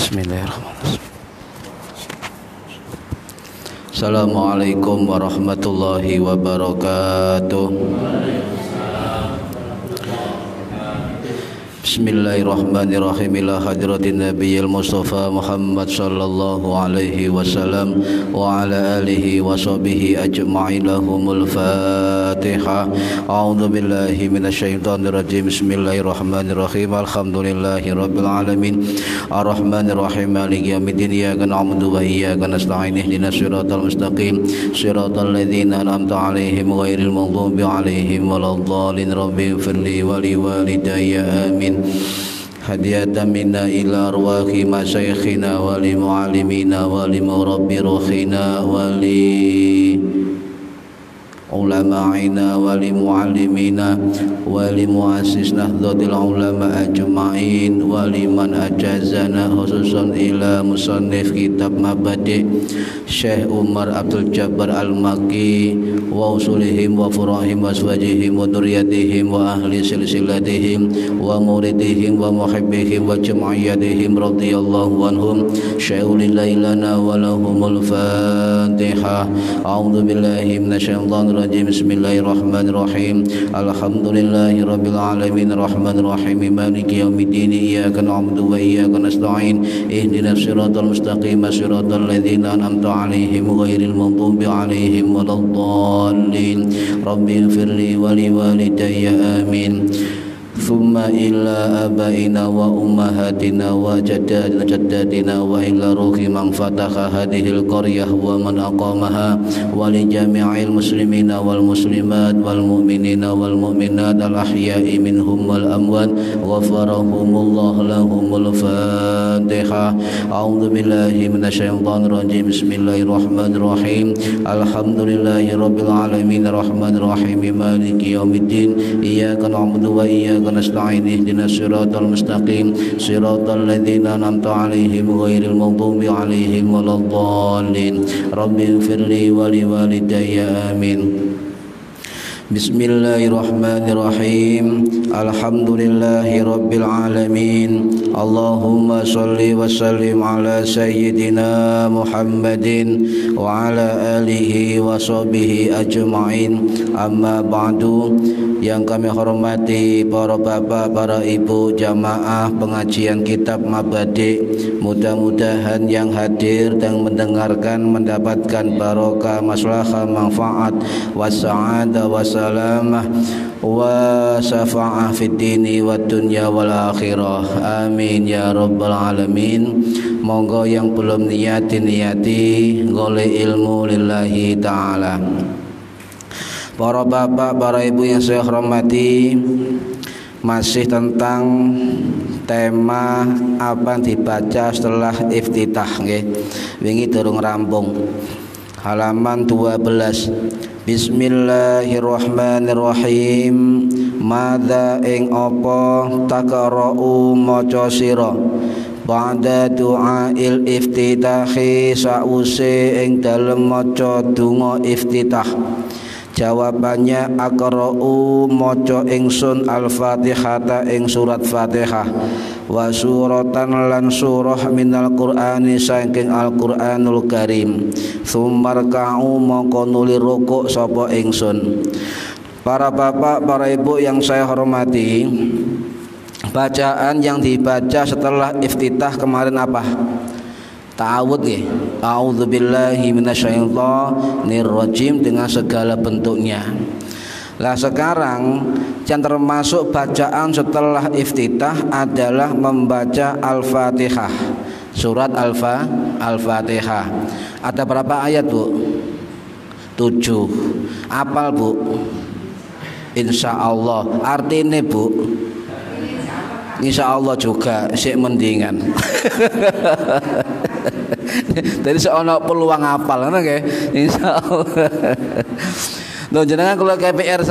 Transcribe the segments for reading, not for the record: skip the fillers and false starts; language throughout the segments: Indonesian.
Bismillahirrahmanirrahim. Assalamualaikum warahmatullahi wabarakatuh. Bismillahirrahmanirrahim. Ila hadratin nabiyil mustafa Muhammad sallallahu alaihi wasallam wa ala alihi wa sahbihi ajma'in. Lahumul Fatihah. A'udzu billahi minasyaitonir rajim. Bismillahirrahmanirrahim. Alhamdulillahi rabbil alamin. Arrahmanir rahim. Maliki yaumiddin. Iyyaka na'budu wa iyyaka nasta'in. Ihdinas siratal mustaqim. Siratal ladzina an'amta 'alaihim ghairil maghdubi 'alaihim waladdallin. Rabbighfirli wa liwalidayya. Amin. Hadiyatan minna ila arwahi masyayikhina wa li mu'allimina wa li murabbi ruhina wa li ulama'ina wa li mu'allimina wa li muassis nahdlatul ulama ajma'in wa liman ajazana khususan ila musannif kitab mabadi Syekh Umar Abdul Jabbar Al-Maki wa usulihim wa furahim wa aswajihim wa duriyatihim wa ahli silsilatihim wa muridihim wa muhibbihim wa jam'iyatihim radhiyallahu anhum syai'ulillahi lana wa lahumul Fatihah. A'udzu billahi minasyaitonir rajim. Bismillahirrahmanirrahim. Alhamdulillahi rabbil alamin arrahmanir rahim maliki yaumiddin. Iyyaka na'budu wa iyyaka nasta'in. Ihdinas siratal mustaqim siratal ladzina an'amta 'alaihim ghairil maghdubi 'alaihim waladdallin. Rabbighfirli wa liwalidayya. Amin. Thumma ila abaina wa ummahatina wa jaddatina wa ila ruhi man fataha hadhil qaryah wa man aqamaha wa li jami'il muslimina wal muslimat wal mu'minina wal mu'minat al ahya'i minhum wal amwat ghafarahumullah lahumul Fatihah. A'udzu billahi minasyaitonir rajim. Bismillahirrahmanirrahim. Alhamdulillahi rabbil alamin arrahmanir rahim maliki yaumiddin. Iyyaka na'budu wa iyyaka nasta'in. Ihdinas siratal mustaqim siratal ladzina an'amta 'alaihim ghairil maghdubi 'alaihim waladdallin. Rabbighfirli wa liwalidayya. Amin. Bismillahirrahmanirrahim. Alhamdulillahi rabbil alamin. Allahumma salli wa sallim ala sayyidina Muhammadin wa ala alihi wa sahbihi ajma'in. Amma ba'du. Yang kami hormati para bapak, para ibu, jamaah pengajian kitab Mabadi, mudah-mudahan yang hadir dan mendengarkan mendapatkan barokah, maslahah, manfaat, wasa'adah, wasalamah, wa syafa'ah fid dini wa dunya wal akhirah. Amin ya rabbal alamin. Monggo yang belum niyati golek ilmu lillahi ta'ala. Para bapak, para ibu yang saya hormati, masih tentang tema apa yang dibaca setelah iftitah nggih. Wingi durung rampung. Halaman 12. Bismillahirrahmanirrahim. Madza ing apa taqra'u maca sira ba'da du'ail iftitahi sause ing dalem maca donga iftitah. Jawabannya aqra'u maca ingsun al-Fatihata ing surat Fatihah wa suratan lan surah minal Qur'ani saking Al-Qur'anul Karim. Tsummarka'u mongko nuli rukuk sapa ingsun. Para bapak, para ibu yang saya hormati, bacaan yang dibaca setelah iftitah kemarin apa? Ta'awudz nggih. A'udzubillahi minasyaitonir rajim dengan segala bentuknya. Lah sekarang yang termasuk bacaan setelah iftitah adalah membaca Al-Fatihah. Surat Al-Fatihah. Ada berapa ayat, Bu? 7. Apal, Bu? Insyaallah. Artinya, Bu? Insyaallah juga sik mendingan. Jadi seono peluang hafal ngono nggih. Insyaallah. Lho jenengan kula KPR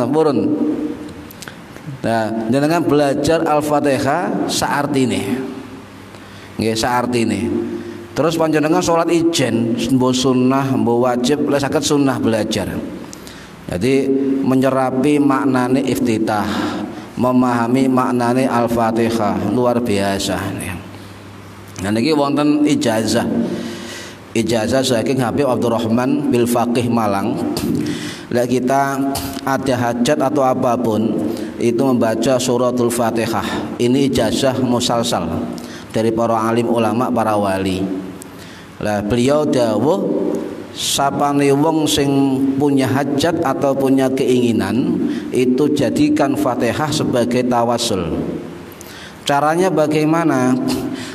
purun. Nah, jenengan belajar Al-Fatihah saartine. Nggih, saartine. Terus panjenengan salat ijen, mbo sunnah, mbo wajib, lek saged sunnah belajar. Jadi menyerapi maknane iftitah, memahami maknane Al-Fatihah luar biasa. Nah niki wonten ijazah. Ijazah saking Habib Abdurrahman bil Faqih Malang. Lek kita ada hajat atau apapun itu membaca suratul Fatihah. Ini ijazah musalsal dari para alim ulama, para wali. Lah beliau dawuh sapane wong sing punya hajat atau punya keinginan itu jadikan Fatihah sebagai tawasul. Caranya bagaimana?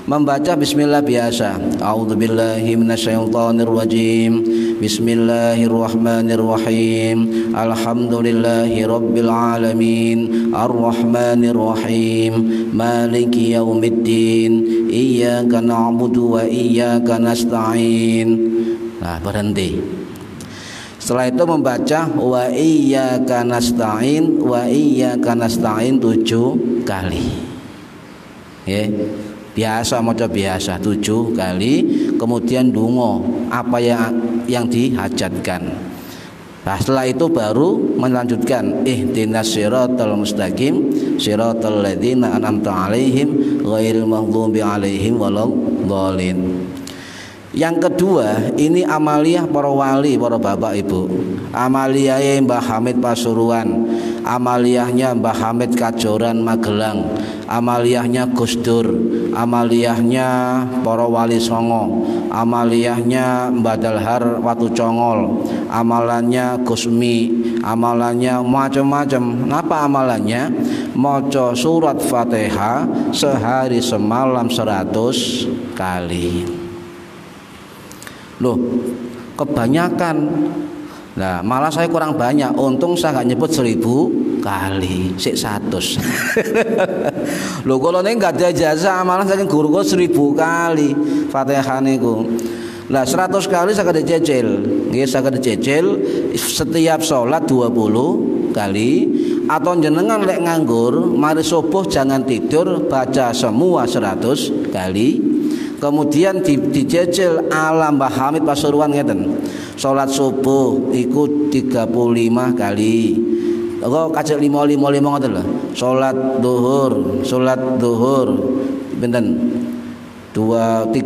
Membaca bismillah biasa. A'udzubillahi minasyaitonirrajim. Bismillahirrahmanirrahim. Alhamdulillahi rabbil alamin. Arrahmanirrahim. Maliki yaumiddin. Iyyaka na'budu wa iyyaka nasta'in. Nah, berhenti. Setelah itu membaca wa iyyaka nasta'in 7 kali. Ya. Biasa maca biasa 7 kali, kemudian dungo apa yang dihajatkan. Nah, setelah itu baru melanjutkan ihdinas siratal mustaqim siratal ladzina an'amta 'alaihim ghairil maghdubi 'alaihim waladdallin. Yang kedua, ini amaliyah para wali, para bapak ibu. Amaliyahnya Mbah Hamid Pasuruan, amaliyahnya Mbah Hamid Kajoran Magelang, amaliyahnya Gus Dur, amaliyahnya para wali songo, amaliyahnya Mbah Dalhar Watu Congol, amalannya Gusmi, amalannya macam-macam. Apa amalannya? Maca surat Fatihah sehari semalam 100 kali. Loh, kebanyakan. Nah, malah saya kurang banyak. Untung saya nggak nyebut 1000 kali, sik 100. Loh, kalau ini nggak ada jasa, malah saya guru kok 1000 kali Fatihah niku. Nah, 100 kali saya kada cecil. Nggih, saya kada cecil setiap sholat 20 kali. Atau jenengan lek nganggur, mari subuh jangan tidur, baca semua 100 kali. Kemudian dijejel ala Mbah Hamid Pasuruan ngeten. Salat subuh iku 35 kali. Kok kacek 5 ngoten lho. Salat zuhur pinten? 25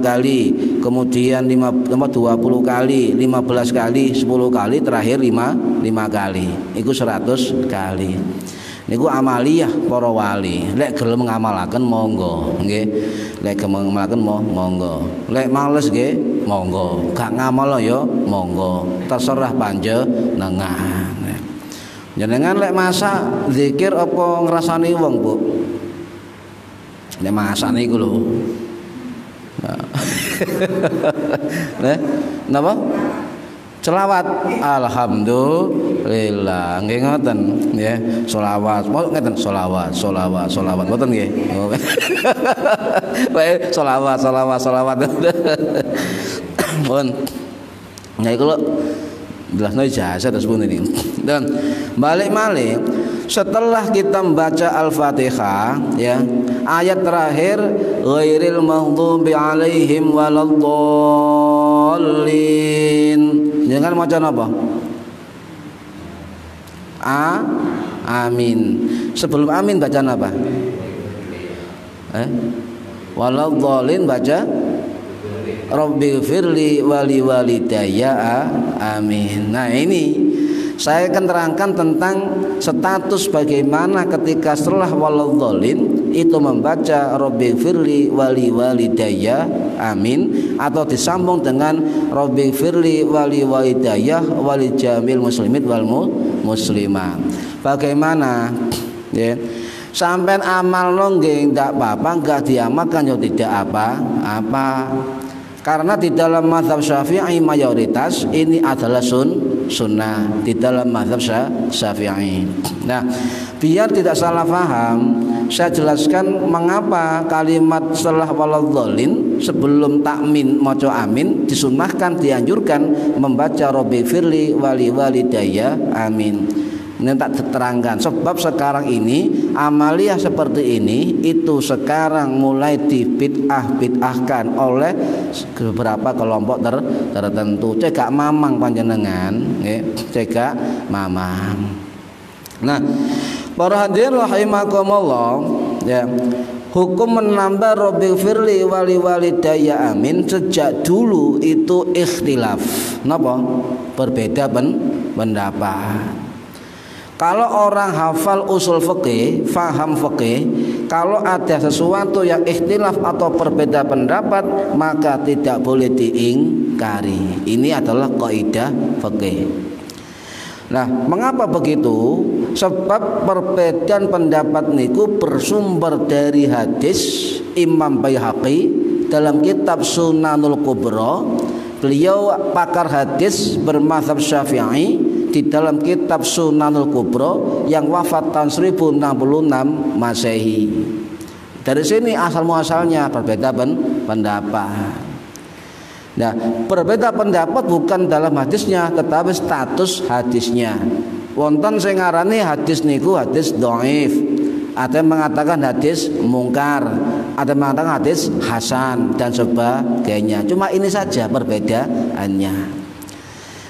kali, kemudian 20 kali, 15 kali, 10 kali, terakhir 5 kali. Iku 100 kali. Niku amaliyah para wali. Lek gelem ngamalaken monggo, nggih. Lek gelem ngamalaken monggo. Lek males nggih, monggo. Gak ngamal ya monggo. Terserah panjenengan. Jenengan lek masak zikir apa ngrasani wong, Bu? Lek masak niku lho. Nah. Napa? Selawat, alhamdulillah, nggih ngoten, nggih. Selawat, mau ngeten selawat, ngoten nggih. Bae selawat. Pun. Nah iku lho jelasno ijazah terus pun ini. Dan balik-balik setelah kita membaca Al-Fatihah ya, ayat terakhir ghairil maghdubi alaihim waladdallin. Jangan maca apa? Amin. Sebelum amin baca apa? Waladdallin baca Rabbighfirli wali walidayya amin. Nah ini saya akan terangkan tentang status bagaimana ketika setelah waladdallin itu membaca Rabbighfirli wali walidayya amin, atau disambung dengan Rabbighfirli wali walidayya wali jamil muslimin wal muslimat. Bagaimana? Ya. Sampai amal nggih ndak apa-apa, enggak diamalkan ya tidak apa-apa. Karena di dalam mazhab Syafi'i mayoritas ini adalah sunnah di dalam mazhab Syafi'i. Nah, biar tidak salah paham, saya jelaskan mengapa kalimat setelah waladdallin sebelum takmin maca amin disunnahkan, dianjurkan membaca Rabbighfirli wali walidayya amin. Ini tak terangkan sebab sekarang ini amaliyah seperti ini itu sekarang mulai dibid'ahkan oleh beberapa kelompok tertentu. Cegak mamang panjenengan, cegak mamang. Nah, para hadirin rahimakumullah, ya. Hukum menambah Rabbil firli wali walidayya amin sejak dulu itu ikhtilaf. Napa? Berbeda pendapat. Kalau orang hafal usul fikih, faham fikih, kalau ada sesuatu yang ikhtilaf atau berbeda pendapat, maka tidak boleh diingkari. Ini adalah kaidah fikih. Nah, mengapa begitu? Sebab perbedaan pendapat niku bersumber dari hadis Imam Baihaqi dalam kitab Sunanul Kubra. Beliau pakar hadis bermadzhab Syafi'i di dalam kitab Sunanul Kubra yang wafat tahun 1066 Masehi. Dari sini asal muasalnya berbeda pendapat. Nah, berbeda pendapat bukan dalam hadisnya, tetapi status hadisnya. Wonten sing ngarani hadis niku hadis dhaif, ada yang mengatakan hadis mungkar, ada yang mengatakan hadis hasan dan sebagainya. Cuma ini saja perbedaannya.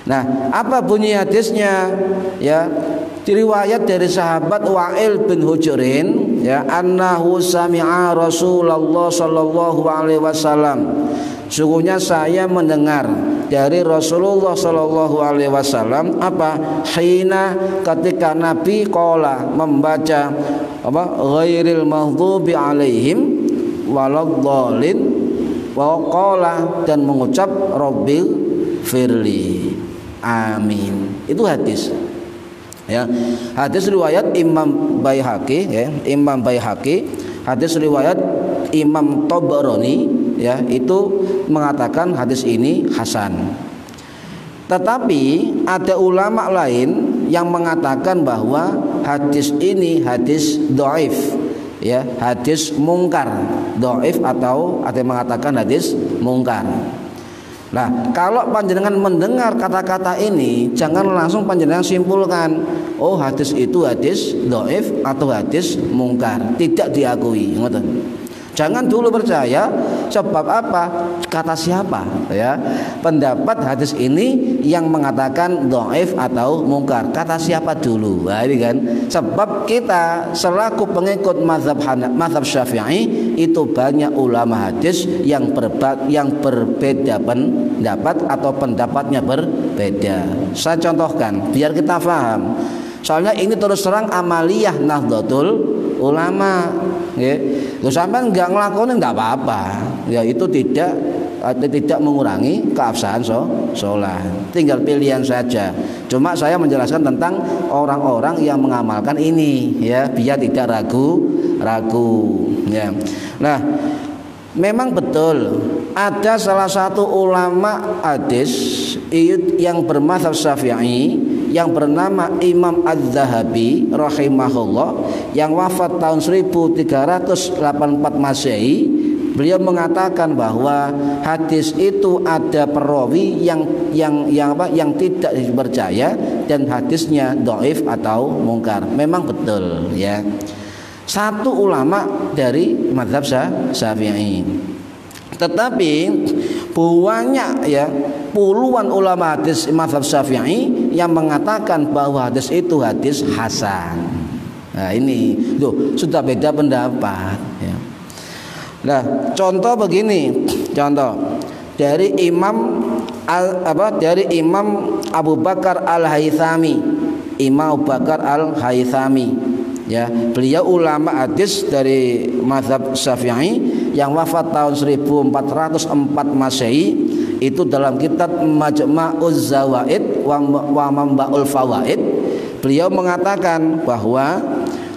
Nah, apa bunyi hadisnya? Ya, diriwayat dari sahabat Wa'il bin Hujrin, ya, annahu sami'a Rasulullah sallallahu alaihi wasallam. Sungguhnya saya mendengar dari Rasulullah sallallahu alaihi wasallam apa? Hina ketika Nabi qala membaca apa? Ghairil maghdubi alaihim waladdallin wa qala dan mengucap Rabbil firli. Amin. Itu hadis. Ya. Hadis riwayat Imam Baihaqi, ya, Imam Baihaqi. Hadis riwayat Imam Tabarani, ya, itu mengatakan hadis ini hasan. Tetapi ada ulama lain yang mengatakan bahwa hadis ini hadis dhaif, ya, hadis mungkar. Dhaif atau ada yang mengatakan hadis mungkar. Nah, kalau panjenengan mendengar kata-kata ini, jangan langsung panjenengan simpulkan, oh hadis itu hadis dhaif atau hadis mungkar. Tidak diakui, ngoten. Jangan dulu percaya, sebab apa? Kata siapa? Ya, pendapat hadis ini yang mengatakan dhaif atau mungkar. Kata siapa dulu? Nah, ini kan. Sebab kita selaku pengikut mazhab Syafi'i itu banyak ulama hadis yang berbeda pendapat atau pendapatnya berbeda. Saya contohkan biar kita paham. Soalnya ini terus terang amaliyah Nahdlatul Ulama. Ya, sampean nggak ngelakuin nggak apa-apa. Ya itu tidak mengurangi keabsahan sholat. Tinggal pilihan saja. Cuma saya menjelaskan tentang orang-orang yang mengamalkan ini, ya, biar tidak ragu. Ya. Nah, memang betul ada salah satu ulama hadis yang bermadzhab Syafi'i yang bernama Imam Az-Zahabi rahimahullah yang wafat tahun 1384 Masehi. Beliau mengatakan bahwa hadis itu ada perawi yang tidak dipercaya dan hadisnya dhaif atau mungkar. Memang betul, ya. Satu ulama dari mazhab Syafi'i. Tetapi banyak, ya, puluhan ulama hadis mazhab Syafi'i yang mengatakan bahwa hadis itu hadis hasan. Nah, ini loh, sudah beda pendapat, ya. Nah, contoh begini, contoh dari Imam Abu Bakar Al-Haythami, Imam Abu Bakar Al-Haythami, ya, beliau ulama hadis dari mazhab Syafi'i yang wafat tahun 1404 Masehi. Itu dalam kitab Majma'uz Zawaid wa Mambaul Fawaid beliau mengatakan bahwa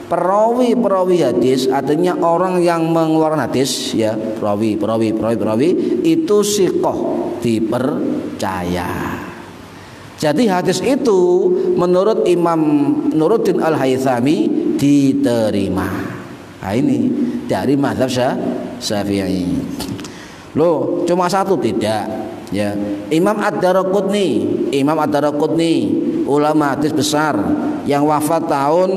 perawi hadis, artinya orang yang mengeluarkan hadis, ya, perawi itu siqah, dipercaya. Jadi hadis itu menurut Imam Nuruddin Al-Haythami diterima. Nah, ini dari mazhab Syafi'i. Loh, cuma satu tidak, ya. Imam Ad-Daraqutni, ulama hadis besar yang wafat tahun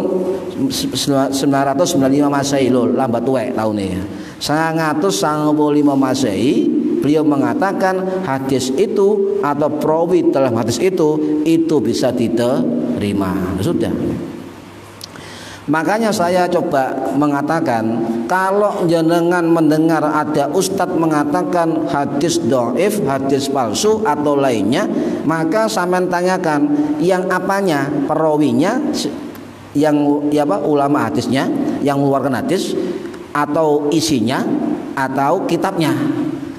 995 Masehi, loh, lambat tuwek tahunnya. 995 Masehi, beliau mengatakan hadis itu atau perawi dalam hadis itu bisa diterima. Sudah. Makanya saya coba mengatakan, kalau jenengan mendengar ada ustadz mengatakan hadis dhaif, hadis palsu atau lainnya, maka sampean tanyakan yang apanya, perawinya, yang ya apa, ulama hadisnya yang mengeluarkan hadis, atau isinya, atau kitabnya,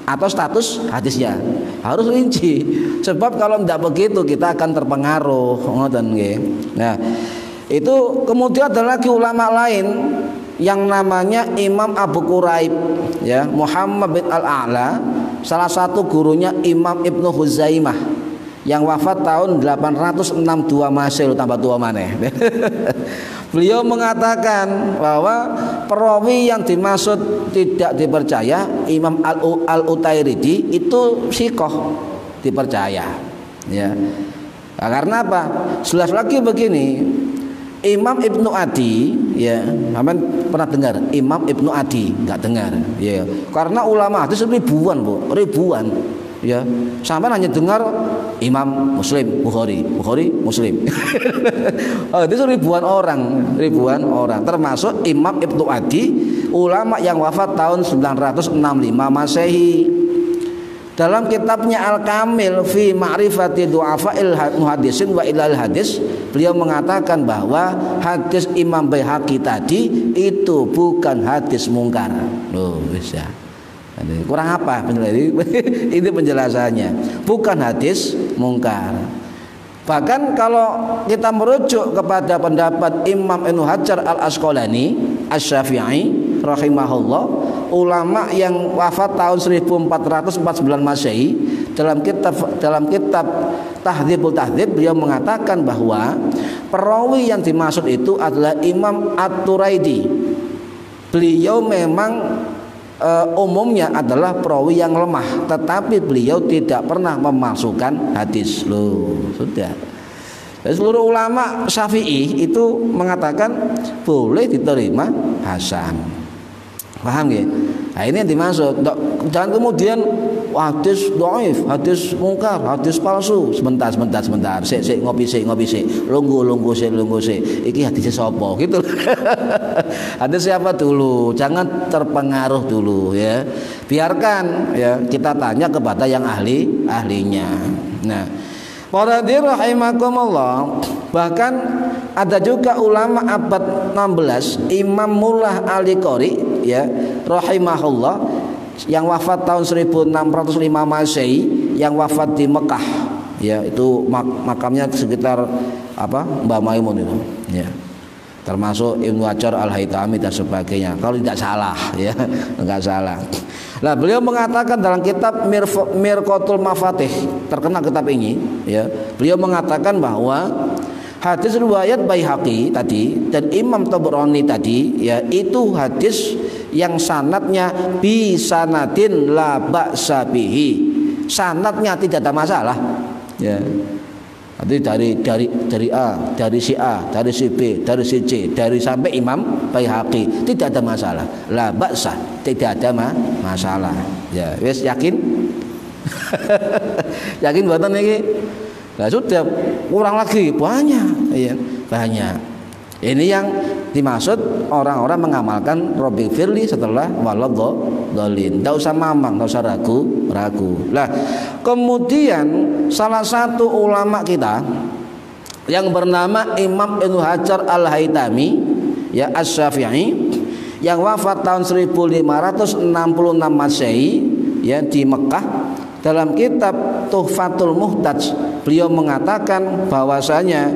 atau status hadisnya. Harus rinci. Sebab kalau tidak begitu kita akan terpengaruh. Nah, itu kemudian ada lagi ulama lain yang namanya Imam Abu Quraib, ya, Muhammad bin Al-A'la, salah satu gurunya Imam Ibnu Huzaimah yang wafat tahun 862 Masehi, tambah tua maneh. Beliau mengatakan bahwa perawi yang dimaksud tidak dipercaya Imam Al-Utairidi itu sikoh, dipercaya, ya. Nah, karena apa? Jelas lagi begini, Imam Ibnu Adi, ya, aman pernah dengar Imam Ibnu Adi? Enggak dengar, ya. Karena ulama hadis ribuan, Bu, ribuan. Ya, sampai hanya dengar Imam Muslim, Bukhari, Muslim. Oh, itu ribuan orang, termasuk Imam Ibnu Adi, ulama yang wafat tahun 965 Masehi. Dalam kitabnya Al-Kamil fi Ma'rifati Du'afa'il Muhaddisin wa Ilal Hadis, beliau mengatakan bahwa hadis Imam Baihaqi tadi itu bukan hadis mungkar. Loh, bisa. Kurang apa ini penjelasannya, bukan hadis mungkar. Bahkan kalau kita merujuk kepada pendapat Imam Ibnu Hajar Al-Asqalani Asy-Syafi'i rahimahullah, ulama yang wafat tahun 1449 Masehi, dalam kitab Tahdzibul Tahdzib beliau mengatakan bahwa perawi yang dimaksud itu adalah Imam At-Turaidi. Beliau memang umumnya adalah perawi yang lemah, tetapi beliau tidak pernah memasukkan hadis. Loh, sudah. Dan seluruh ulama Syafi'i itu mengatakan boleh diterima hasan. Paham ya? Nah, ini yang dimaksud. Jangan kemudian hadis dhaif, hadis mungkar, hadis palsu. Sebentar. Sik ngopi sik. Lungguh sik. Iki hadisnya sapa? Gitu. Hadis siapa dulu? Jangan terpengaruh dulu, ya. Biarkan, ya, kita tanya kepada yang ahlinya. Nah, para rahimakumullah, bahkan ada juga ulama abad 16 Imam Mullah Al-Qari, ya, rahimahullah, yang wafat tahun 1605 Masehi, yang wafat di Mekah, ya, itu makamnya sekitar Mbah Maimun itu, ya, termasuk Ibnu Hajar Al-Haytami dan sebagainya, kalau tidak salah, ya, enggak salah. Nah, beliau mengatakan dalam kitab Mirqatul Mafatih, terkenal kitab ini, ya, beliau mengatakan bahwa hadis riwayat Baihaqi tadi dan Imam Tabrani tadi, ya, itu hadis yang sanadnya bi sanadin la ba'sa bihi. Sanadnya tidak ada masalah, ya. Jadi dari A, dari si A, dari si B, dari si C, dari sampai Imam Baihaqi tidak ada masalah. La ba'sa, tidak ada masalah. Ya, wes yakin? Yakin buatan ini? Nah, sudah, kurang lagi banyak, ya, banyak. Ini yang dimaksud orang-orang mengamalkan Rabbi Firli setelah waladhdallin. Tidak usah mamang, tidak usah ragu. Nah, kemudian salah satu ulama kita yang bernama Imam Ibnu Hajar Al-Haytami, ya, Asy-Syafi'i, yang wafat tahun 1566 Masehi, ya, di Mekah, dalam kitab Tuhfatul Muhtaj beliau mengatakan bahwasanya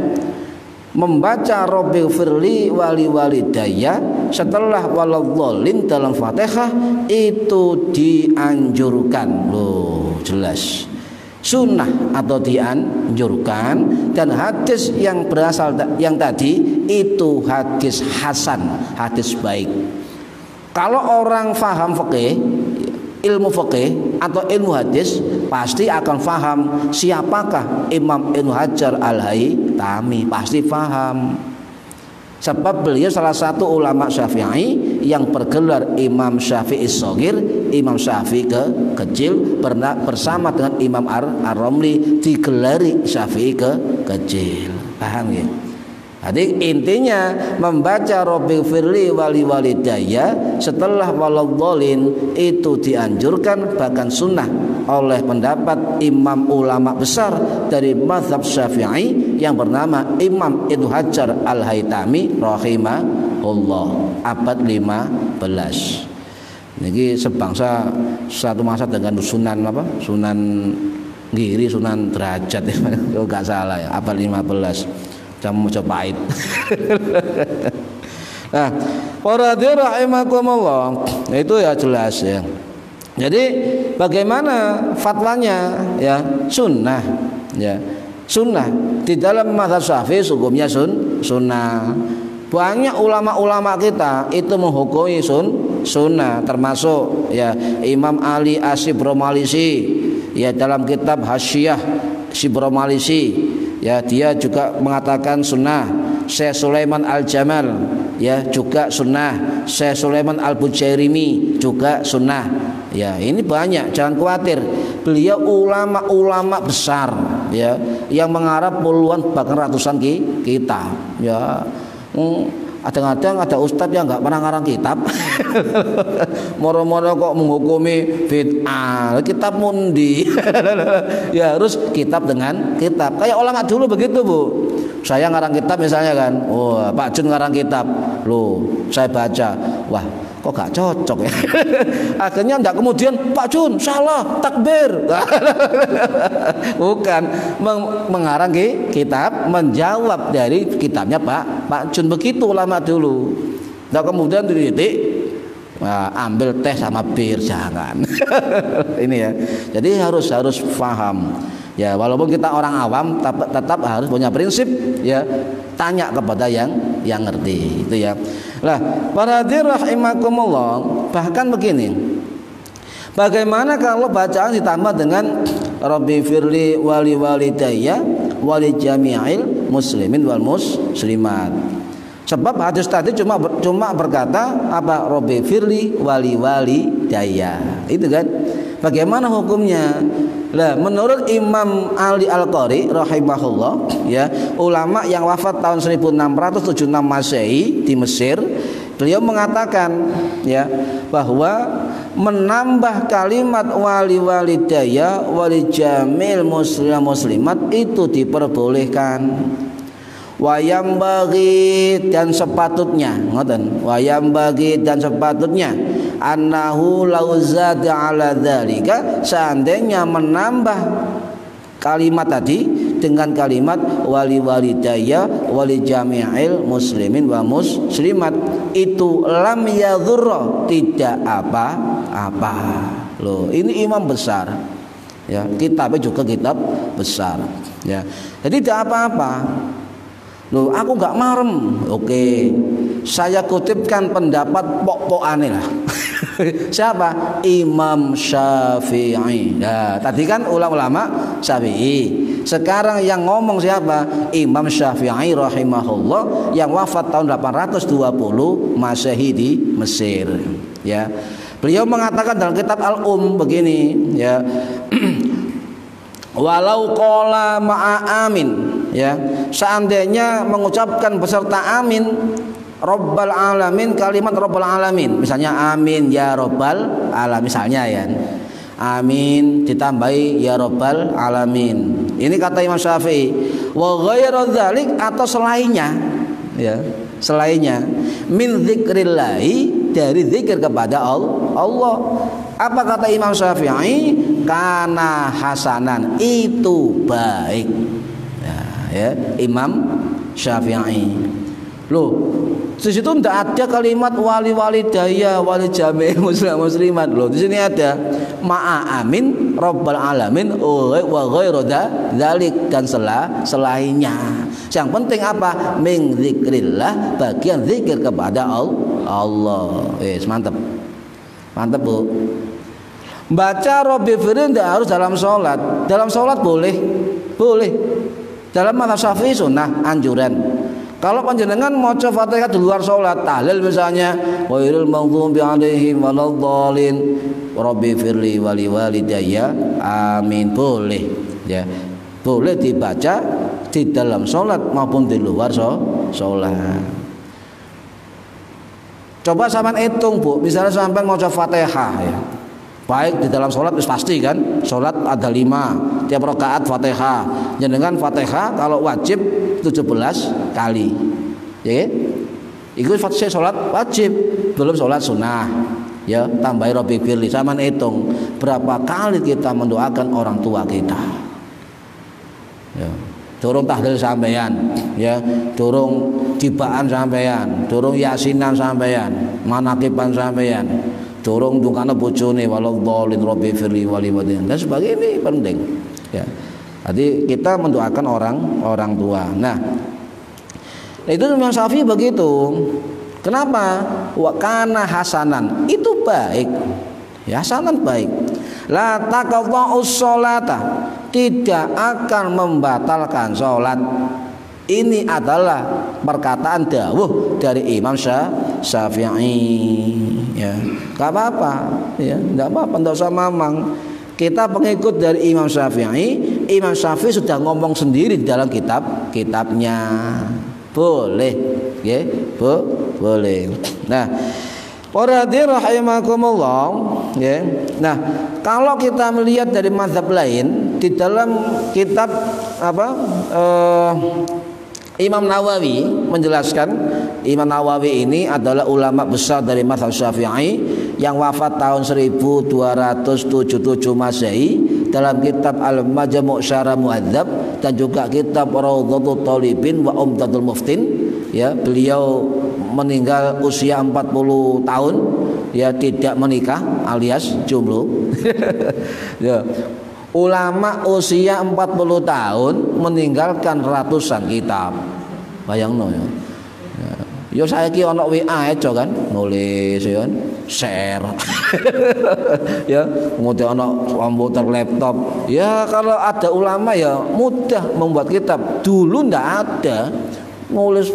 membaca Rabbi Firli wali walidayya setelah waladhdallin dalam Fatihah itu dianjurkan. Loh, jelas sunnah atau dianjurkan. Dan hadis yang berasal yang tadi itu hadis hasan, hadis baik. Kalau orang faham fikih, ilmu fikih atau ilmu hadis, pasti akan faham siapakah Imam Ibnu Hajar Al-Haytami, pasti faham. Sebab beliau salah satu ulama Syafi'i yang bergelar Imam Syafi'i Shogir, Imam Syafi'i kecil, bersama dengan Imam Ar-Ramli digelari Syafi'i kecil. Paham ya? Jadi intinya membaca Rabbighfirli wali walidayya setelah waladhdallin itu dianjurkan, bahkan sunnah oleh pendapat imam ulama besar dari mazhab Syafi'i yang bernama Imam Ibnu Hajar Al-Haytami rahimahullah, abad 15. Niki sebangsa satu masa dengan Sunan apa? Sunan Giri, Sunan Derajat kalau enggak salah ya, abad 15. Jamu Majapahit. Nah, para hadirin rahimakumullah, itu ya jelas ya. Jadi bagaimana fatwanya ya? Sunnah ya. Sunnah di dalam mazhab Syafi'i hukumnya sunnah. Banyak ulama-ulama kita itu menghukumi sunnah, termasuk ya Imam Ali Asy-Syibramalisi ya dalam kitab Hasyiah Syibramalisi ya, dia juga mengatakan sunnah. Syekh Sulaiman Al-Jamal ya juga sunnah. Syekh Sulaiman Al-Bujairimi juga sunnah. Ya, ini banyak, jangan khawatir. Beliau ulama-ulama besar ya yang mengarang puluhan bahkan ratusan kitab ya. Kadang-kadang ada ustadz yang nggak pernah ngarang kitab, moro-moro kok menghukumi bid'ah, kitab mundi, ya harus kitab dengan kitab. Kayak ulama dulu begitu bu, saya ngarang kitab misalnya kan, oh Pak Jun ngarang kitab, loh saya baca, wah kok gak cocok ya. Akhirnya enggak kemudian Pak Jun salah takbir. Bukan, mengarang kitab menjawab dari kitabnya Pak Jun, begitu ulama dulu. Enggak kemudian dititik ambil teh sama bir, jangan. Ini ya. Jadi harus paham. Ya, walaupun kita orang awam tetap harus punya prinsip ya, tanya kepada yang ngerti itu ya. Lah, para hadirin rahimakumullah, bahkan begini. Bagaimana kalau bacaan ditambah dengan Rabbighfirli wali walidayya wali jami'il muslimin wal muslimat. Sebab hadis tadi cuma berkata apa? Rabbighfirli wali walidayya. Itu kan. Bagaimana hukumnya? Lah, menurut Imam Ali Al-Qari rahimahullah ya, ulama yang wafat tahun 1676 Masehi di Mesir, beliau mengatakan ya bahwa menambah kalimat wali walidayya wali jamil muslim muslimat itu diperbolehkan. Wayam bagi dan sepatutnya, ngoten. Wayam bagi dan sepatutnya annahu lauzada ala dzalika, seandainya menambah kalimat tadi dengan kalimat wali walidayya wali jami'il muslimin wa muslimat, itu lam yadhurra, tidak apa-apa. Loh, ini imam besar ya, kitabnya juga kitab besar ya. Jadi tidak apa-apa. Loh, aku nggak marem. Oke, saya kutipkan pendapat pok-pokane lah. Siapa? Imam Syafi'i. Nah, tadi kan ulama Syafi'i. Sekarang yang ngomong siapa? Imam Syafi'i rahimahullah yang wafat tahun 820 Masehi di Mesir. Ya, beliau mengatakan dalam kitab Al-Um begini. Ya, walau qala ma'a amin, ya, seandainya mengucapkan beserta amin Rabbal alamin, kalimat Rabbal alamin, misalnya amin ya Rabbal alamin, misalnya ya, amin ditambahi ya Rabbal alamin. Ini kata Imam Syafi'i. Wa ghairu dzalik, atau selainnya ya, selainnya min dzikrillahi, dari zikir kepada Allah. Apa kata Imam Syafi'i? Kana hasanan, itu baik ya, Imam Syafi'i. Loh, di situ tidak ada kalimat wali walidayya wali jami' muslim muslimat. Loh, di sini ada ma'a amin Rabbal alamin wa ghairu dzalik, dan selainnya. Yang penting apa? Min zikrillah, bagian zikir kepada Allah. Mantap. Mantap, Bu. Baca Rabbighfirli tidak harus dalam sholat. Dalam sholat boleh. Dalam mazhab Syafi'i sunnah, anjuran. Kalau panjenengan maca Fatihah di luar sholat, tahlil misalnya, ghairil maghdubi 'alaihim waladdallin, Rabbighfirli wali walidayya, amin, boleh ya. Boleh dibaca di dalam sholat maupun di luar sholat. Coba sampean hitung Bu, misalnya sampean maca Fatihah ya. Baik di dalam sholat pasti kan, sholat ada 5, tiap rakaat Fatihah. Jenengan Fatihah kalau wajib 17 kali. Ya. Itu sholat wajib, belum sholat sunnah. Ya, tambahi Rabbi firli, sampean hitung berapa kali kita mendoakan orang tua kita. Ya. Durung tahlil sampeyan, ya, durung jibaan sampeyan, durung yasinan sampeyan, manakiban sampeyan, durung dungane bojone waladhdallin Rabbi firli waliwadin dan sebagainya. Ini penting. Ya. Jadi kita mendoakan orang tua. Nah, itu Imam Syafi'i begitu. Kenapa? Wa kana hasanan, itu baik. Ya, hasanan baik. La taqdha'us sholata, tidak akan membatalkan sholat. Ini adalah perkataan dawuh dari Imam Syafi'i. Ya, nggak apa-apa. Ya, nggak apa-apa, nggak usah mamang. Kita pengikut dari Imam Syafi'i. Imam Syafi'i sudah ngomong sendiri di dalam kitabnya. Boleh, ya, boleh. Nah, para hadirin rahimakumullah, ya. Nah, kalau kita melihat dari mazhab lain di dalam kitab Imam Nawawi menjelaskan, Imam Nawawi ini adalah ulama besar dari mazhab Syafi'i yang wafat tahun 1277 Masehi, dalam kitab Al-Majmu' Syarah Mu'adzab dan juga kitab Rawdatul Talibin wa Umdatul Muftin. Ya, beliau meninggal usia 40 tahun, ya, tidak menikah alias jomblo. Ya. Ulama usia 40 tahun meninggalkan ratusan kitab. Bayangno ya. Yo saiki ana WA aja kan, nulis ya, share. Ya, kemudian ana komputer, laptop. Ya, kalau ada ulama ya mudah membuat kitab. Dulu ndak ada. Nulis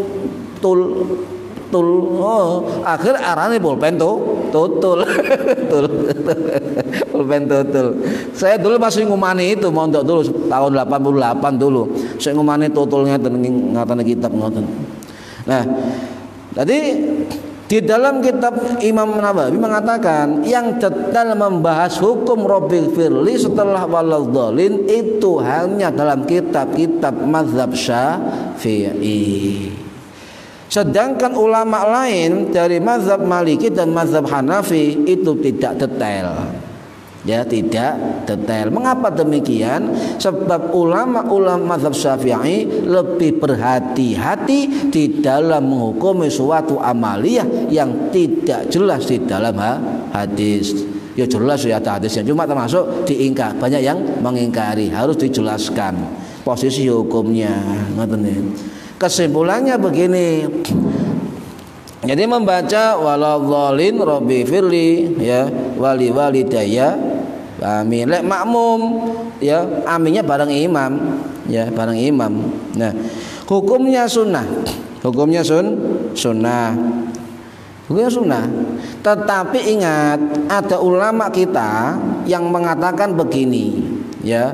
akhir arane pulpen tutul. Pulpen tutul. Saya dulu masih ngumani itu mondok dulu tahun 88 dulu. Saya ngumani tutulnya ngaten kitab ngoten. Nah, jadi di dalam kitab Imam Nawawi mengatakan yang detail membahas hukum Rabbil firli setelah waladhdallin itu hanya dalam kitab-kitab mazhab Syafi'i. Sedangkan ulama lain dari mazhab Maliki dan mazhab Hanafi itu tidak detail. Ya, tidak detail. Mengapa demikian? Sebab ulama-ulama mazhab Syafi'i lebih berhati-hati di dalam menghukumi suatu amaliyah yang tidak jelas di dalam hadis. Ya jelas ya ada hadisnya, cuma termasuk diingkar. Banyak yang mengingkari, harus dijelaskan posisi hukumnya. Kesimpulannya begini. Jadi membaca waladhdallin Rabbi firli, ya, wali walidayya amin. Lek makmum, ya, aminnya bareng imam, ya, bareng imam. Nah, hukumnya sunnah. Hukumnya sunnah. Hukumnya sunnah. Tetapi ingat, ada ulama kita yang mengatakan begini, ya.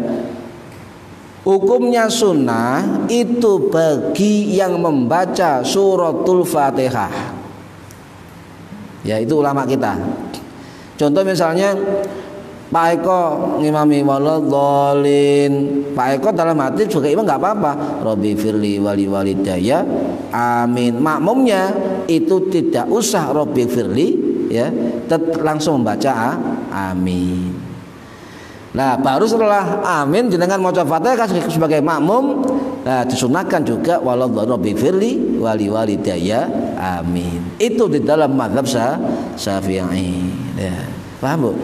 Hukumnya sunnah itu bagi yang membaca suratul Fatihah. Ya, itu ulama kita. Contoh misalnya Pak Eko ngimami waladhdallin. Pak Eko dalam hati juga imam nggak apa-apa. Rabbi firli wali walidayya amin. Makmumnya itu tidak usah Rabbi firli, ya, langsung membaca amin. Nah, baru setelah amin jenengan maca Fatihah sebagai makmum. Nah, disunahkan juga waladhdallin Rabbi firli wali walidayya amin. Itu di dalam mazhab Syafi'i. Ya, paham Bu?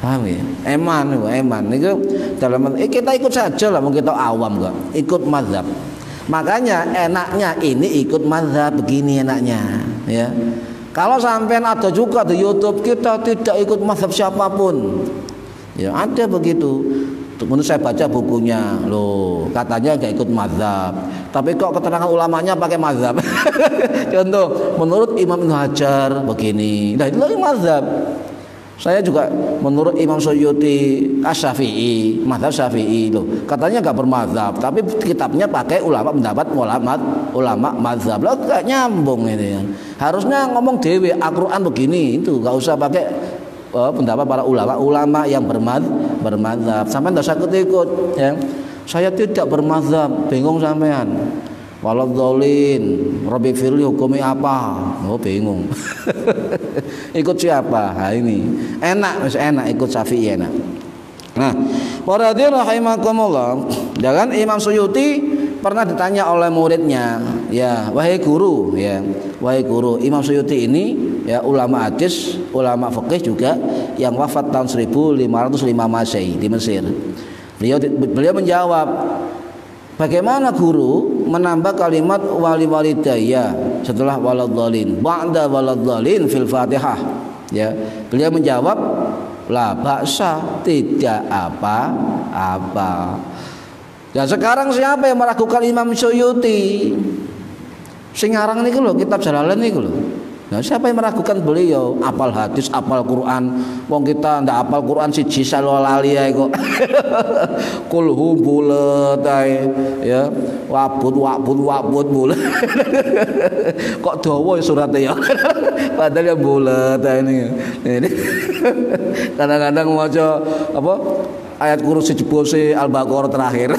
Paham ya? Eman itu dalam kita ikut saja lah, mungkin kita awam kok. Ikut mazhab. Makanya enaknya ini ikut mazhab begini enaknya, ya. Kalau sampai ada juga di YouTube kita tidak ikut mazhab siapapun. Ya, ada begitu. Menurut saya baca bukunya, loh, katanya nggak ikut mazhab. Tapi kok keterangan ulamanya pakai mazhab. Contoh, menurut Imam Ibnu Hajar begini. Nah, itu lagi mazhab. Saya juga menurut Imam Suyuti Asy-Syafi'i, mazhab Syafi'i loh. Katanya enggak bermazhab, tapi kitabnya pakai ulama pendapat ulama mazhab. Loh enggak nyambung ini ya. Harusnya ngomong dewe Al-Qur'an begini, itu enggak usah pakai pendapat para ulama yang bermazhab. Sampai enggak usah ikut ya. Saya tidak bermazhab, bingung sampean. Waladhdallin, Rabbi firli hukumi apa? Oh bingung. Ikut siapa? Nah, ini enak, enak ikut Syafi'i enak. Nah, para hadirin rahimakumullah, jangan Imam Suyuti pernah ditanya oleh muridnya, ya wahai guru, ya wahai guru, Imam Suyuti ini ya ulama hadis, ulama fikih juga yang wafat tahun 1505 Masehi di Mesir. Beliau menjawab, bagaimana guru menambah kalimat wali walidayya setelah waladhdallin ba'da waladhdallin fil Fatihah? Ya, beliau menjawab, la ba'sa, tidak apa-apa. Dan sekarang siapa yang meragukan Imam Suyuti? Sing ngarang niku lho kitab Jalalain niku lho. Nah, siapa yang meragukan beliau? Apal hadis, apal Quran. Wong kita ndak apal Quran siji lali ae kok. Kulhu bulet ae ya. Wabut bulet. Kok dawa suratnya ya. Padahal ya bulet ae ini. Kadang-kadang maca apa? Ayat kursi jebose Al-Baqarah terakhir.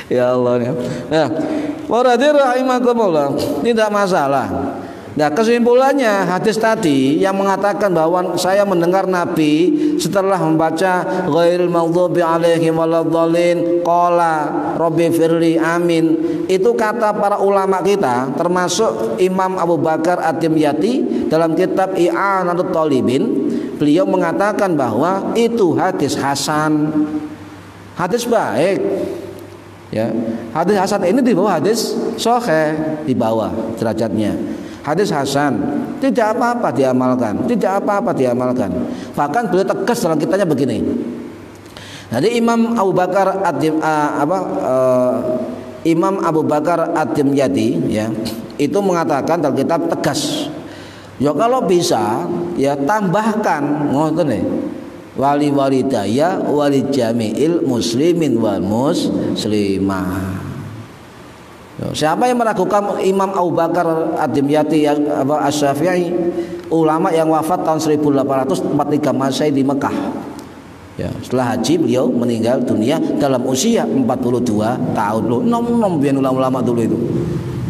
Ya Allah ya. Nah, waradir rahimakumullah, tidak masalah. Nah, kesimpulannya hadis tadi yang mengatakan bahwa saya mendengar Nabi setelah membaca ghairil maghdubi alaihim waladhdallin qala rabbi firli amin, itu kata para ulama kita termasuk Imam Abu Bakar Ad-Dimyati dalam kitab I'anatut Thalibin. Beliau mengatakan bahwa itu hadis hasan, hadis baik. Ya, hadis hasan ini di bawah hadis sahih, di bawah derajatnya. Hadis hasan tidak apa-apa diamalkan, tidak apa-apa diamalkan. Bahkan beliau tegas dalam kitabnya begini. Jadi Imam Abu Bakar Imam Abu Bakar Ad-Dimyati ya, itu mengatakan dalam kitab tegas. Ya kalau bisa ya tambahkan ngoten nih. Wali walidaya wali jami'il muslimin wal muslimah. Siapa yang meragukan Imam Abu Bakar Ad-Dimyati Asy-Syafi'i, ulama yang wafat tahun 1843 Masehi di Mekah. Ya, setelah haji beliau meninggal dunia dalam usia 42 tahun. Loh, nom biyen ulama-ulama dulu itu.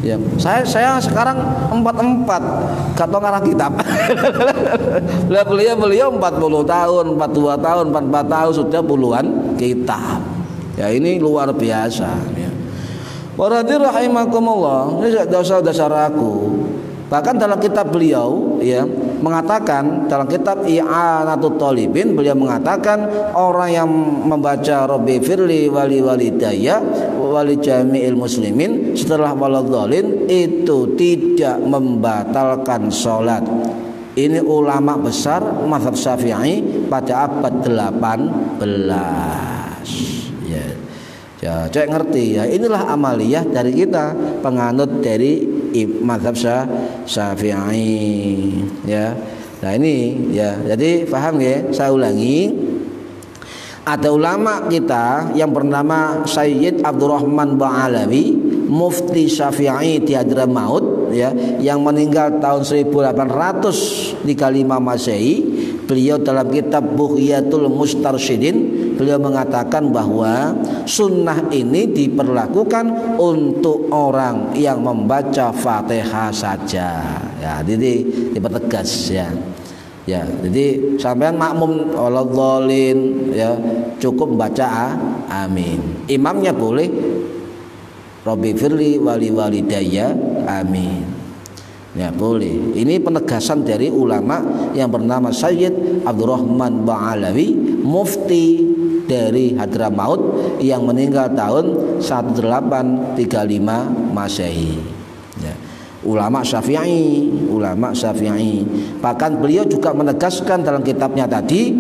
Ya, saya sekarang 44 gak tau ngarang kitab. beliau 40 tahun, 42 tahun, 44 tahun sudah puluhan kitab. Ya ini luar biasa ya. Waradir rahimakumullah, ini dasar aku. Bahkan dalam kitab beliau ya mengatakan, dalam kitab I'anatut Thalibin beliau mengatakan orang yang membaca Rabbi firli wali walidayya wali jami'il muslimin setelah waladhdallin itu tidak membatalkan sholat. Ini ulama besar mazhab Syafi'i pada abad 18 ya. Ya, cek ngerti ya. Inilah amaliyah dari kita penganut dari mazhab Syafi'i ya. Nah ini ya. Jadi paham ya? Saya ulangi. Ada ulama kita yang bernama Sayyid Abdurrahman Ba'alawi, mufti Syafi'i di Hadramaut ya, yang meninggal tahun 1835 Masehi. Beliau dalam kitab Bughyatul Mustarsyidin beliau mengatakan bahwa sunnah ini diperlakukan untuk orang yang membaca Fatihah saja. Ya, jadi dipertegas ya. Ya, jadi sampean makmum waladhdallin ya, cukup baca amin. Imamnya boleh Rabbi firli wali walidayya amin. Ya boleh. Ini penegasan dari ulama yang bernama Sayyid Abdurrahman Ba'alawi, mufti dari Hadramaut yang meninggal tahun 1835 Masehi. Ya. Ulama Syafi'i. Bahkan beliau juga menegaskan dalam kitabnya tadi,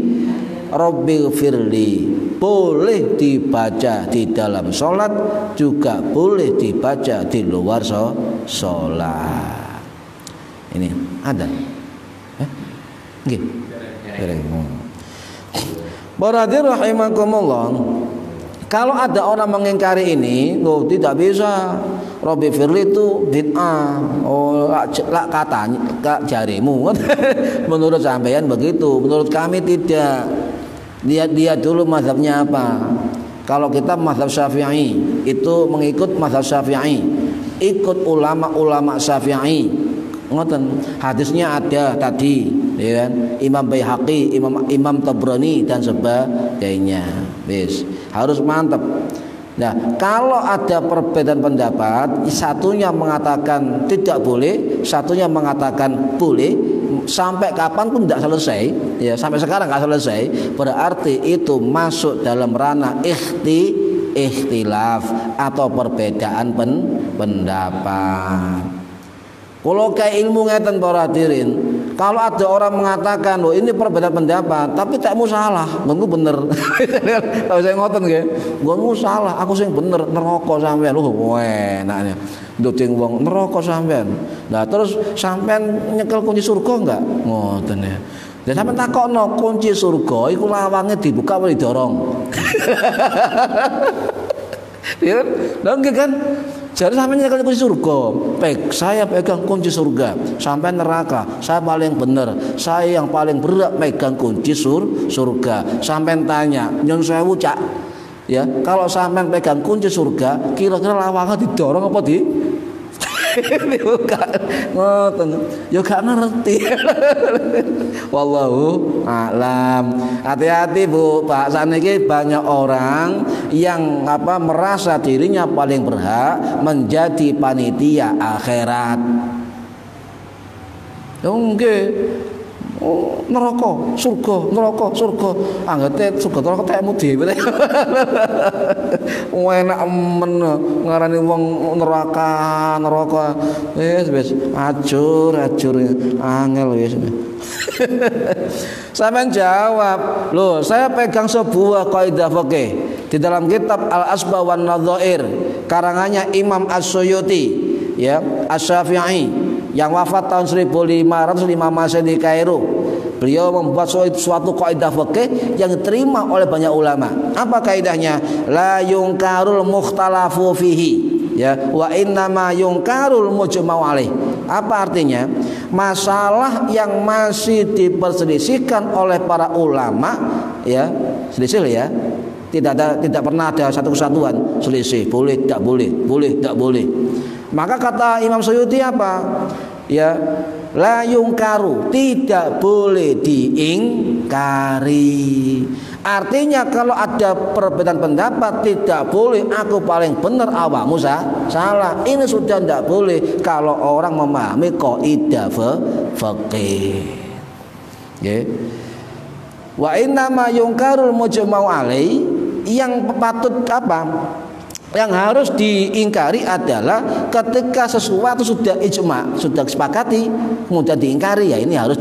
Rabbi firli boleh dibaca di dalam sholat, juga boleh dibaca di luar sholat. Ini ada Nggih. Para hadirin rahimakumullah. Kalau ada orang mengingkari ini, loh tidak bisa. Robbi firli itu bid'ah. Oh, lak katanya, kak jarimu. Menurut sampean begitu, menurut kami tidak. Dia dulu mazhabnya apa? Kalau kita mazhab Syafi'i, itu mengikut mazhab Syafi'i, ikut ulama-ulama Syafi'i. Ngoten, hadisnya ada tadi, ya kan? Imam Baihaqi, Imam Tabrani dan sebagainya. Wis, harus mantap. Nah, kalau ada perbedaan pendapat, satunya mengatakan tidak boleh, satunya mengatakan boleh, sampai kapan pun tidak selesai, ya sampai sekarang nggak selesai, berarti itu masuk dalam ranah ikhtilaf atau perbedaan pendapat. Kalau kayak ilmu ngeten para hadirin, kalau ada orang mengatakan loh ini perbedaan pendapat, tapi tak mau salah, gue bener. Kalau saya ngoten nggih, gue mau salah, aku sing bener, neraka sampean. Loh, enaknya nduding wong neraka sampean. Nah, terus sampean nyekel kunci surga enggak? Ngoten ya. Dan sampean takokno kunci surga iku lawange dibuka apa didorong? Ya, kan? Jadi sampai nyekel kunci surga, saya pegang kunci surga, sampai neraka, saya paling benar, saya yang paling berat pegang kunci surga. Sampai tanya, nyon sewu cak, ya kalau sampai pegang kunci surga, kira-kira lawangnya didorong apa di? Dibuka, ngoten, ya gak ngerti. Wallahu a'lam. Hati-hati Bu, Pak, saniki banyak orang yang merasa dirinya paling berhak menjadi panitia akhirat. Nggih. Oh, neraka, surga, neraka, surga. Anggete surga neraka tekmu dhewe. Enak men ngarani wong neraka. Wis ajur angel wis. Sampeyan jawab, loh saya pegang sebuah kaidah fikih di dalam kitab Al-Asbah wan Nadhair karangannya Imam As-Suyuti, ya, Asy-Syafi'i yang wafat tahun 1505 Masehi di Kairo. Beliau membuat suatu kaidah fikih yang diterima oleh banyak ulama. Apa kaidahnya? La yungkarul mukhtalafu fihi, ya, wa innama yungkarul mujma'u alaih. Apa artinya? Masalah yang masih diperselisihkan oleh para ulama, ya, selisih ya. Tidak pernah ada satu kesatuan, selisih, boleh tidak boleh, boleh tidak boleh. Maka kata Imam Suyuti apa? Ya, la yungkaru, tidak boleh diingkari. Artinya kalau ada perbedaan pendapat tidak boleh aku paling benar awakmu salah. Ini sudah tidak boleh kalau orang memahami kaidah fikih. Nggih. Wa inna ma yungkarul mujma'u alai, yang patut yang harus diingkari adalah ketika sesuatu sudah ijma, sudah disepakati, kemudian diingkari, ya ini harus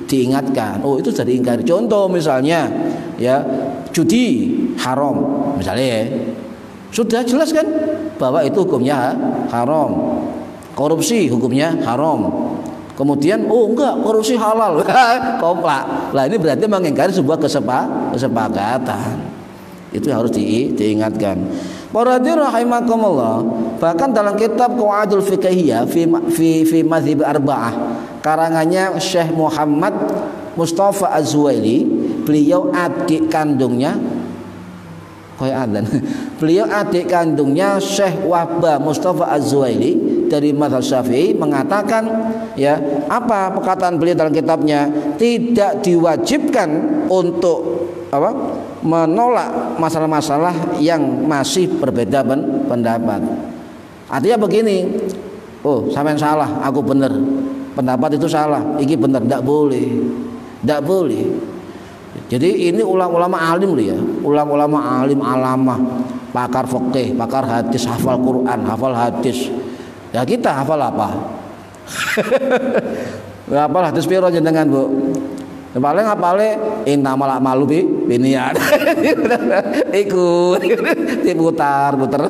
diingatkan. Oh, itu sudah diingkari. Contoh misalnya, ya, judi haram misalnya, ya. Sudah jelas kan bahwa itu hukumnya haram. Korupsi hukumnya haram. Kemudian oh enggak, korupsi halal. Komplak. Lah ini berarti mengingkari sebuah kesepakatan. Itu harus diingatkan. Para hadirin rahimakumullah, bahkan dalam kitab Qawaidul Fiqhiyah fi Madzhab Arba'ah karangannya Syekh Muhammad Mustafa Az-Zuwaili, beliau adik kandungnya beliau adik kandungnya Syekh Wahbah Mustafa Az-Zuwaili dari mazhab Syafi'i mengatakan, ya, apa perkataan beliau dalam kitabnya, tidak diwajibkan untuk menolak masalah-masalah yang masih berbeda pendapat. Artinya begini, oh sampean salah, aku benar, pendapat itu salah, iki benar, tidak boleh. Jadi ini ulama-ulama alim loh, ya, ulama-ulama alim alamah, pakar fikih, pakar hadis, hafal Quran, hafal hadis. Ya kita hafal apa? Hafal hadis piro jenengan, Bu? Paling apale innamal a'malu binniyat. Iku diputar-putar.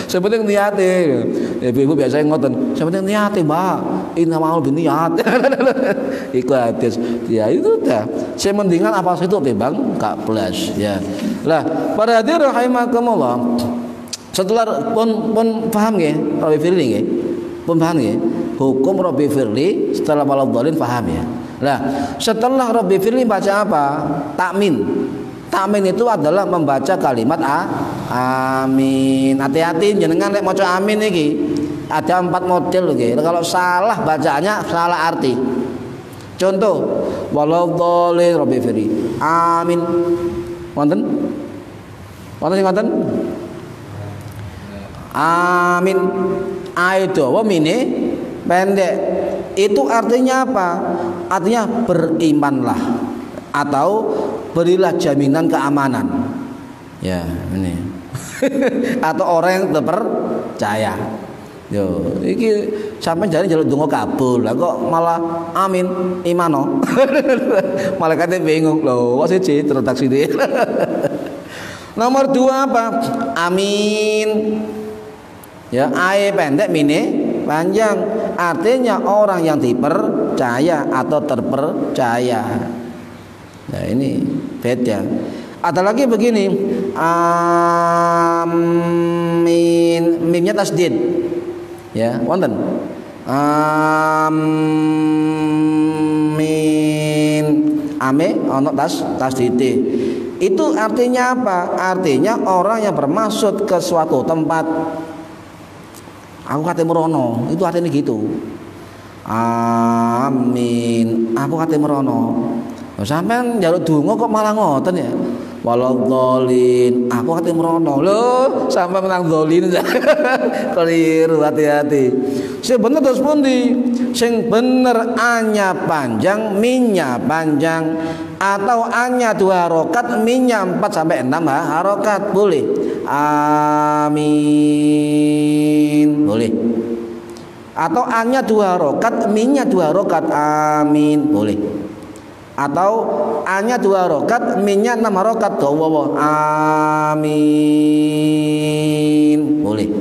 Sepenting niate. Ibu-ibu biasanya ngoten, sepenting niate, Mbak. Innamal a'malu binniyat. Iku hadis. Ya itu dah. Saya mendingan apa itu timbang gak plus ya. Lah, para hadirin rahimakumullah. Setelah pun paham nggih, Rabbi Firli nggih. Pun paham nggih. Hukum Rabbi Firli setelah waladhdallin paham ya. Nah, setelah Rabbi Firli baca apa? Takmin. Takmin itu adalah membaca kalimat amin. Hati-hati jenengan lek maca amin iki. Ada 4 model nggih. Kalau salah bacaannya salah arti. Contoh, waladhdallin Rabbi Firli. Amin. Wonten? Wonten sing wonten? Amin. Aidhawa mine pendek. Itu artinya apa? Artinya berimanlah atau berilah jaminan keamanan. Ya, ini. Atau orang yang terpercaya. Yo, iki sampai jane njaluk donga kabul. Lah kok malah amin imano. Malaikatnya bingung loh, kok siji terletak sini. Nomor 2 apa? Amin. Ya, ae pendek mine panjang. Artinya orang yang dipercaya atau terpercaya. Nah, ini beda. Ada lagi begini. Amin. Mimnya tasdid. Ya, wonten. Amin. Ame ono tasdid. Itu artinya apa? Artinya orang yang bermaksud ke suatu tempat. Aku kate merono, itu artinya gitu. Amin. Aku kate merono. Sampeyan njaluk donga kok malah ngoten ya. Waladhdallin. Aku kate merono. Lho, sampai menang dzalin. Keliru, hati-hati. Sing bener terus pundi? Sing bener anya panjang, minnya panjang, atau anya 2 harokat, minnya 4 sampai 6 harokat boleh. Amin. Boleh. Atau anya 2 harokat, minnya 2 harokat. Amin. Boleh. Atau anya 2 harokat, minnya 6 harokat. Amin. Boleh.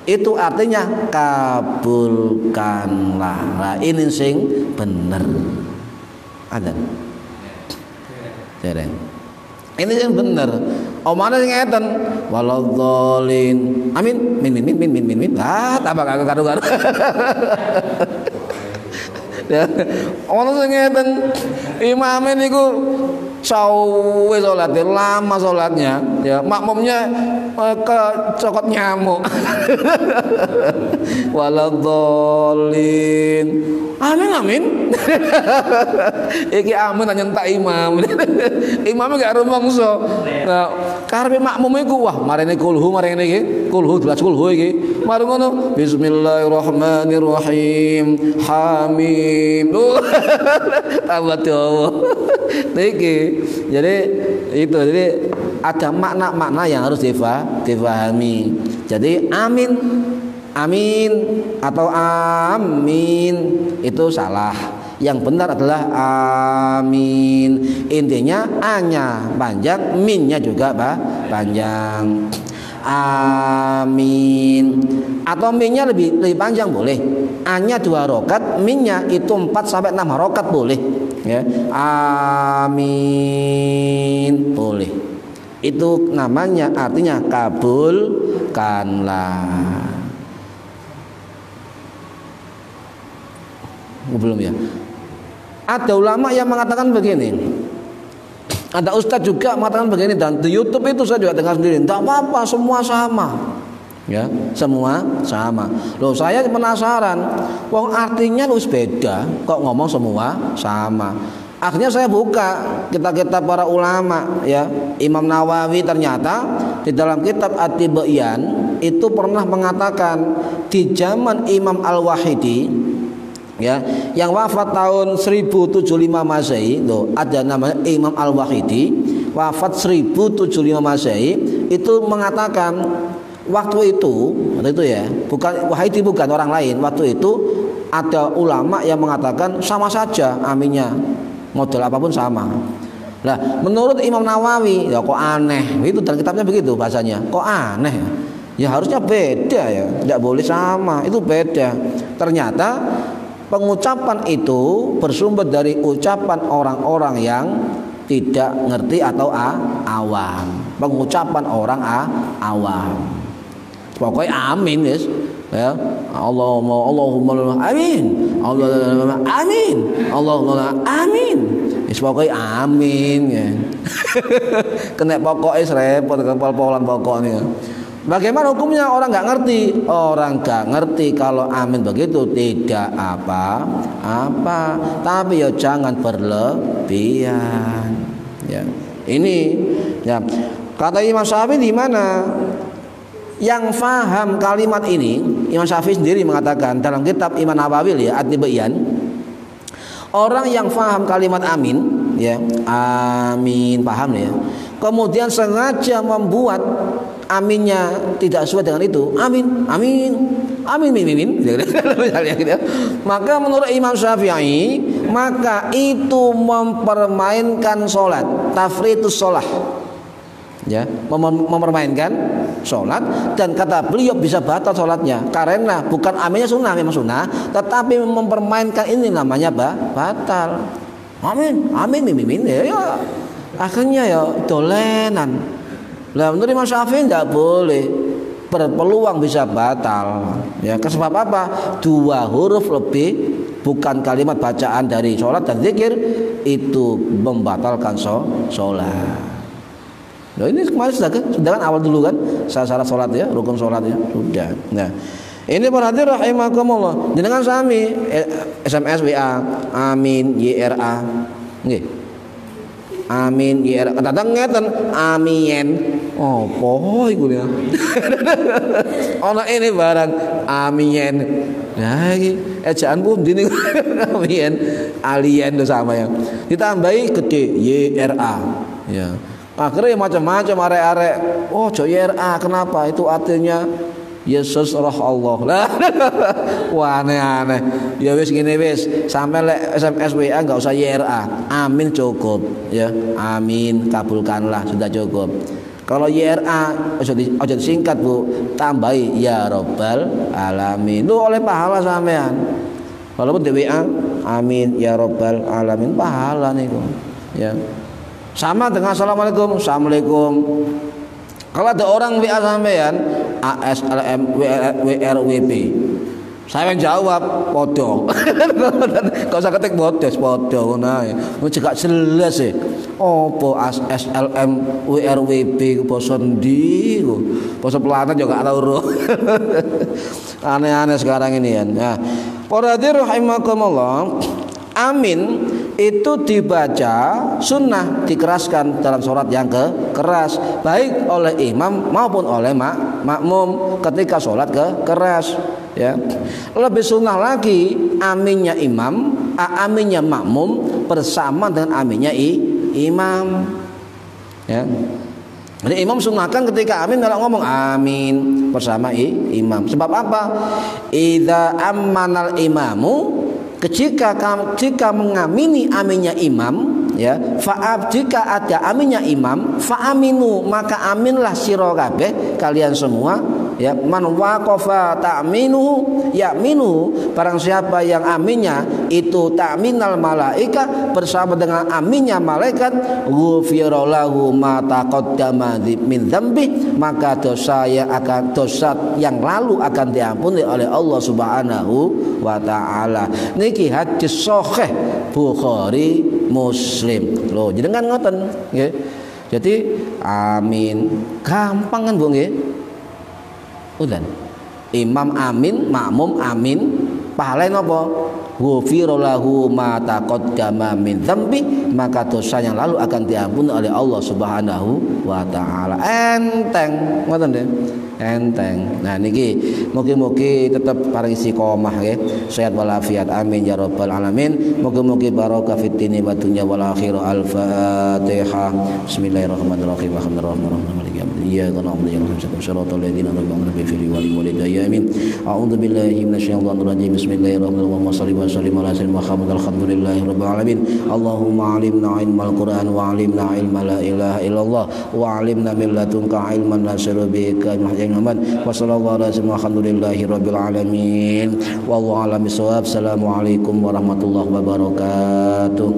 Itu artinya kabulkanlah. Nah, ini sing bener. Ada. Dereng. Ini yang bener. Omane sing ngeten, waladhdallin. Amin. Min. Ah, tambah karo-karo. Ya. Ono sing ngeten, imame niku sawe salate, lama salatnya, ya makmumnya kecokot nyamuk. Waladhdallin. Amin. Iki amin nyentak imam. Imamnya gak rumangsa. Nah, karepe makmum iku wah marene kulhu marene iki, kulhu jelas kulhu iki. Mari ngono, bismillahirrahmanirrahim. Hamim. Tambah dawa. Niki. Jadi itu ada makna-makna yang harus difahami. Jadi amin atau amin itu salah. Yang benar adalah amin. Intinya a-nya panjang, min-nya juga panjang. Amin. Atau min-nya lebih panjang boleh. A-nya 2 harokat, min-nya itu 4 sampai 6 harokat boleh. Ya. Amin. Boleh. Itu namanya artinya kabulkanlah. Belum ya. Ada ulama yang mengatakan begini. Ada ustadz juga mengatakan begini, dan di YouTube itu saya juga dengar sendiri. Tidak apa-apa, semua sama. Ya, semua sama. Loh, saya penasaran. Wong artinya harus beda, kok ngomong semua sama. Akhirnya saya buka kitab-kitab para ulama, ya. Imam Nawawi ternyata di dalam kitab At-Tibayan itu pernah mengatakan di zaman Imam Al-Wahidi, ya, yang wafat tahun 1075 Masehi, loh, ada namanya Imam Al-Wahidi, wafat 1075 Masehi, itu mengatakan waktu itu ya, bukan Wahidi, bukan orang lain. Waktu itu ada ulama yang mengatakan sama saja aminnya. model apapun sama. Nah, menurut Imam Nawawi, ya kok aneh. Itu dalam kitabnya begitu bahasanya. Kok aneh? Ya harusnya beda ya. Tidak boleh sama. Itu beda. Ternyata pengucapan itu bersumber dari ucapan orang-orang yang tidak ngerti atau awam. Pengucapan orang awam. Pokoknya amin, guys. Ya. Allahumma amin. Allahumma amin. Allahumma amin. Pokoknya amin ya. Kena pokoknya repot kepal-polan pokoknya. Bagaimana hukumnya orang nggak ngerti? Orang nggak ngerti kalau amin begitu tidak apa-apa. Tapi ya jangan berlebihan. Ya. Ini ya. Kata Imam Syafi'i di mana? Yang faham kalimat ini, Imam Syafi'i sendiri mengatakan dalam kitab Imam Nawawi ya, At-Tibyan. Orang yang faham kalimat amin, ya, amin, paham ya. Kemudian sengaja membuat aminnya tidak sesuai dengan itu, amin, amin, amin, mimin, maka menurut Imam Syafi'i, maka itu mempermainkan sholat, tafritus sholat, ya, mempermainkan sholat. Dan kata beliau bisa batal sholatnya karena bukan aminnya sunnah, memang sunnah, tetapi mempermainkan ini namanya batal. Amin, amin, mimin, ya, akhirnya ya dolenan. Lah menurut Imam Syafi'i tidak boleh, berpeluang bisa batal. Ya, sebab apa? 2 huruf lebih bukan kalimat bacaan dari sholat dan zikir itu membatalkan sholat. Nah ini kemarin sudah kan awal dulu kan syarat sholat ya, rukun sholat ya sudah. Nah ini berarti rahimakumullah jenengan sami SMS WA amin YRA nggih amin YRA kadang ngeten amin opo iku ya ana ini barang amin. Nah iki ejaan pundi niku amin alien sama ya ditambahi gede YRA ya. Akhirnya macam-macam arek-arek. Oh, JRA kenapa? Itu artinya Yesus roh Allah. Lah, wah aneh-aneh. Ya wis ngene wis, sampai lek SMS WA enggak usah YRA. Amin cukup, ya. Amin kabulkanlah sudah cukup. Kalau YRA aja disingkat, Bu, tambahi ya Rabbal alamin. Lu oleh pahala sampean. Walaupun di WA amin ya Rabbal alamin pahala niku. Ya. Sama dengan assalamualaikum, assalamualaikum. Kalau ada orang WA sampean ASLM WRWP, saya jawab podo. Kau usah ketik podo, nah, juga jelas sih. Opo ASLM WRWP bosan di, bosan pelatan juga tahu. Aneh-aneh sekarang ini ya. Nah, para rahimakumullah, amin itu dibaca sunnah dikeraskan dalam sholat yang keras baik oleh imam maupun oleh makmum ketika sholat keras ya. Lebih sunnah lagi aminnya imam aminnya makmum bersama dengan aminnya imam ya. Jadi imam sunnahkan ketika amin kalau ngomong amin bersama imam. Sebab apa? Idza ammanal imamu, jika mengamini aminnya imam ya, fa'ab jika ada aminnya imam fa'aminu maka aminlah sira kabeh kalian semua ya. Man waqafa ta'minu ya'minu, barang siapa yang aminnya itu ta'minal malaika bersama dengan aminnya malaikat, ghufira lahu ma taqaddama min dzambi, maka dosa yang lalu akan diampuni oleh Allah Subhanahu wa taala. Niki hadis sahih Bukhari Muslim. Loh, jenengan ngoten nggih. Jadi amin gampang kan Bu nggih? Udan. Imam amin, makmum amin, pahala napa? Ghufira lahu ma taqaddama min dzambi, maka dosa yang lalu akan diampuni oleh Allah Subhanahu wa taala. Enteng, ngoten nggih. Enteng. Nah niki mugi-mugi tetep paring istiqomah nggih. Sehat walafiat amin ya rabbal alamin. Mugi-mugi barokah fid dini wa dunya wal akhirah. Al-Fatihah. Bismillahirrahmanirrahim. Alhamdulillahirabbil alamin. iyyaka na'budu wa iyyaka nasta'in shiratal ladzina an'amta 'alaihim ghairil maghdubi 'alaihim waladdallin. A'udzu billahi minasyaitonir rajim. Bismillahirrahmanirrahim. Shalli wa sallim ala sayyidina Muhammad alhamdulillahi rabbil alamin. Allahumma 'allimna ilmal Qur'an wa 'allimna ilma la ilaha illallah wa 'allimna min ladunka ilman nasiru bika muhajjaman. Wa sallallahu ala sayyidina alhamdulillahi rabbil alamin. Wallahu a'lam bissawab. Assalamualaikum warahmatullahi wabarakatuh.